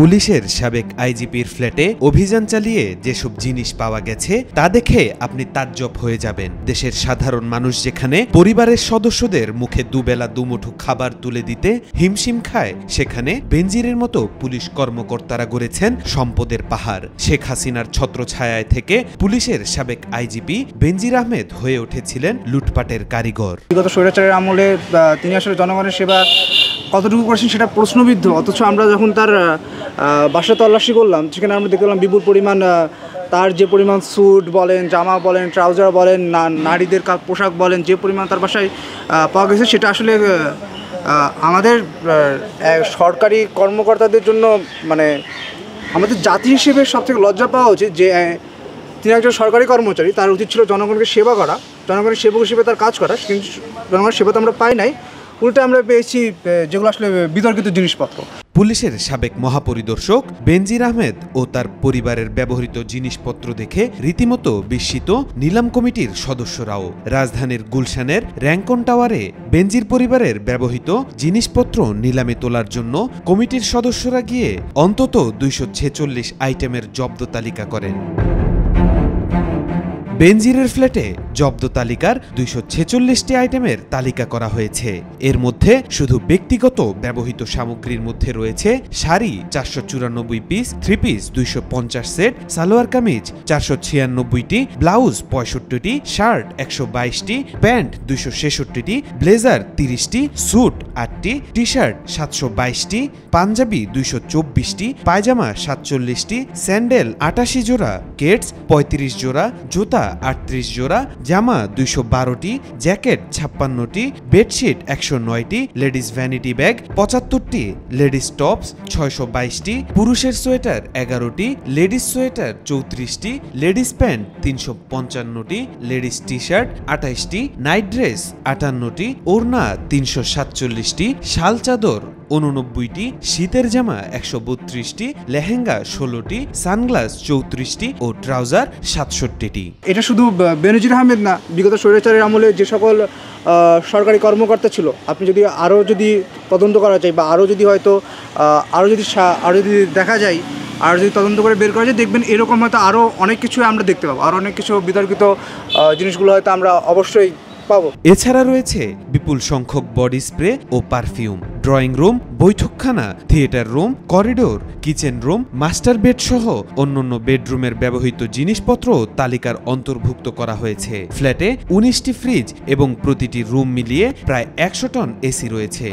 পুলিশের সাবেক আইজিপির ফ্ল্যাটে অভিযান চালিয়ে যেসব জিনিস পাওয়া গেছে তা দেখে আপনি তাজ্জব হয়ে যাবেন। দেশের সাধারণ মানুষ যেখানে পরিবারের সদস্যদের মুখে দুবেলা দুমুঠো খাবার তুলে দিতে হিমশিম খায়, সেখানে বেনজিরের মতো পুলিশ কর্মকর্তারা গড়েছেন সম্পদের পাহাড়। শেখ হাসিনার ছত্রছায়ায় থেকে পুলিশের সাবেক আইজিপি বেনজির আহমেদ হয়ে উঠেছিলেন লুটপাটের কারিগর। বিগত স্বৈরাচারের আমলে তিনি আসলে জনগণের সেবা কতটুকু করেছেন সেটা প্রশ্নবিদ্ধ, অথচ আমরা যখন তার বাসা তল্লাশি করলাম সেখানে আমরা দেখলাম বিপুল পরিমাণ তার যে পরিমাণ স্যুট বলেন, জামা বলেন, ট্রাউজার বলেন, নারীদের পোশাক বলেন, যে পরিমাণ তার বাসায় পাওয়া গেছে সেটা আসলে আমাদের সরকারি কর্মকর্তাদের জন্য মানে আমাদের জাতি হিসেবে সবথেকে লজ্জা পাওয়া উচিত যে তিনি একজন সরকারি কর্মচারী, তার উচিত ছিল জনগণকে সেবা করা, জনগণের সেবক হিসেবে তার কাজ করা, কিন্তু জনগণের সেবা তো আমরা পাই নাই, উল্টে আমরা পেয়েছি যেগুলো আসলে বিতর্কিত জিনিসপত্র। পুলিশের সাবেক মহাপরিদর্শক বেনজির আহমেদ ও তার পরিবারের ব্যবহৃত জিনিসপত্র দেখে রীতিমতো বিস্মিত নিলাম কমিটির সদস্যরাও। রাজধানীর গুলশানের র্যাঙ্কন টাওয়ারে বেনজির পরিবারের ব্যবহৃত জিনিসপত্র নিলামে তোলার জন্য কমিটির সদস্যরা গিয়ে অন্তত 246 আইটেমের জব্দ তালিকা করেন। বেনজিরের ফ্ল্যাটে জব্দ তালিকার 246টি আইটেমের তালিকা করা হয়েছে। এর মধ্যে শুধু ব্যক্তিগত ব্যবহৃত সামগ্রীর মধ্যে রয়েছে sari 494 piece, 3 piece 250 set, salwar kameez 496টি, ব্লাউজ 65টি, শার্ট 122টি, প্যান্ট 266টি, ব্লেজার 30টি, স্যুট 8টি, টি শার্ট 722টি, পাঞ্জাবি 224টি, পায়জামা 47টি, স্যান্ডেল 88 জোড়া, কেটস 35 জোড়া, জুতা 38 জোড়া, জামা 212টি, জ্যাকেট 56টি, বেডশিট 109টি, লেডিস ভ্যানিটি ব্যাগ 75টি, লেডিস টপস 622টি, পুরুষের সোয়েটার 11টি, লেডিস সোয়েটার 34টি, লেডিস প্যান্ট 355টি, লেডিস টি শার্ট 28টি, নাইট ড্রেস 58টি, ওড়না 347টি, শাল চাদর 89টি, শীতের জামা 132টি, লেহেঙ্গা 16টি, সানগ্লাস 34টি ও ট্রাউজার 67টি। এটা শুধু বেনজির আহমেদ না, বিগত স্বৈরাচারের আমলে যে সকল সরকারি কর্মকর্তা ছিল, আপনি যদি আরও তদন্ত করা যায় বা আরও যদি দেখা যায়, আর যদি তদন্ত করে বের করা যায়, দেখবেন এরকম হয়তো আরও অনেক কিছু আমরা দেখতে পাবো, আরও অনেক কিছু বিতর্কিত জিনিসগুলো হয়তো আমরা অবশ্যই পাবো। এছাড়া রয়েছে বিপুল সংখ্যক বডি স্প্রে ও পারফিউম, ড্রয়িং রুম, বৈঠকখানা, theatre room, corridor, kitchen room, master bed সহ অন্যান্য বেডরুমের ব্যবহৃত জিনিসপত্র তালিকার অন্তর্ভুক্ত করা হয়েছে। ফ্ল্যাটে 19টি ফ্রিজ এবং প্রতিটি রুম মিলিয়ে প্রায় 100 টন এসি রয়েছে।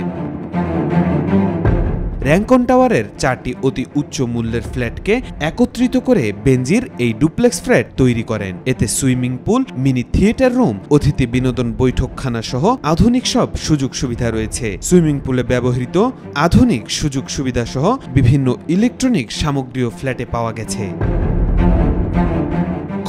র্যাঙ্কন টাওয়ারের 4টি অতি উচ্চ মূল্যের ফ্ল্যাটকে একত্রিত করে বেনজির এই ডুপ্লেক্স ফ্ল্যাট তৈরি করেন। এতে swimming pool, mini theatre room, অতিথি বিনোদন বৈঠকখানা সহ আধুনিক সব সুযোগ সুবিধা রয়েছে। সুইমিং পুলে ব্যবহৃত আধুনিক সুযোগ সুবিধা সহ বিভিন্ন ইলেকট্রনিক সামগ্রীও ফ্ল্যাটে পাওয়া গেছে।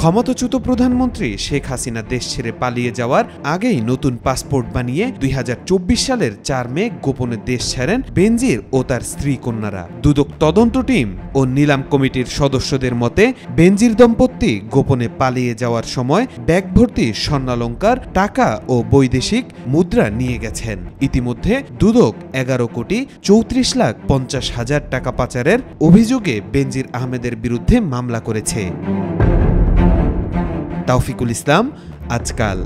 ক্ষমতাচ্যুত প্রধানমন্ত্রী শেখ হাসিনা দেশ ছেড়ে পালিয়ে যাওয়ার আগেই নতুন পাসপোর্ট বানিয়ে 2024 সালের 4 মে গোপনে দেশ ছাড়েন বেনজির ও তার স্ত্রী কন্যারা। দুদক তদন্ত টিম ও নিলাম কমিটির সদস্যদের মতে বেনজির দম্পতি গোপনে পালিয়ে যাওয়ার সময় ব্যাগ ভর্তি স্বর্ণালংকার, টাকা ও বৈদেশিক মুদ্রা নিয়ে গেছেন। ইতিমধ্যে দুদক 11,34,50,000 টাকা পাচারের অভিযোগে বেনজির আহমেদের বিরুদ্ধে মামলা করেছে। তাওফিকুল ইসলাম, আজকাল।